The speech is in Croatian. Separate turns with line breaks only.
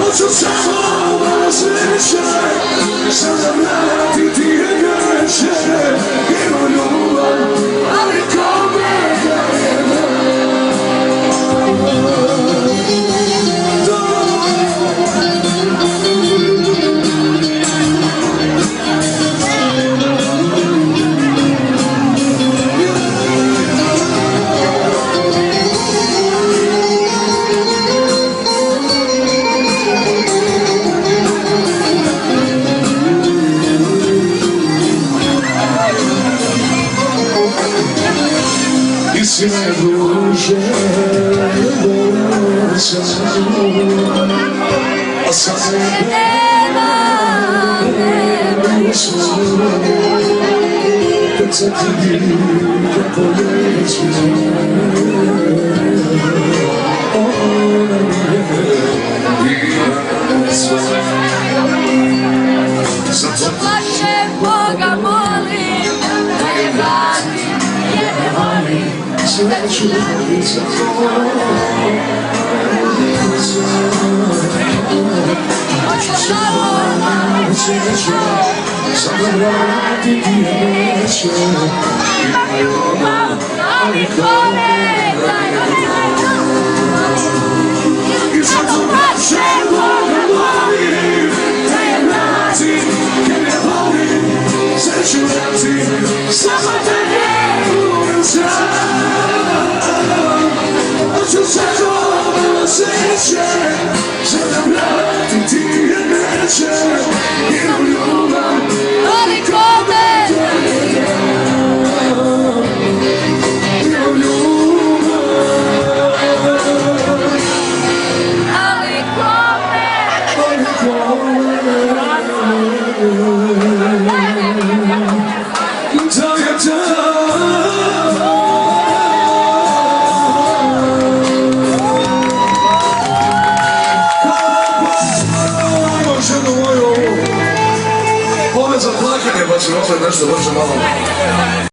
Hoću samo da sreće, sada vratiti je neće. Ima ljubav, ali kome daje sve duže boća, a sad nema svoje, kad se ti vidim kako leći. Ona je ima sve, zato
plačem, Boga molim da je vratim, jer ne volim.
Sreću za
Hoću samo da sreću,
sada vratiti je neće.
Ima ljubav, ali kome daje
I zato plačem, Boga molim da je vratim, jer ne volim. Sreću vratim, samo te ne volim sam. Hoću samo da sreće, sada vratiti je neće. Imam ljubav,
ali kome
imam ljubav,
ali kome
ali kome da je za plakanje, pa ćemo opet nešto brže malo.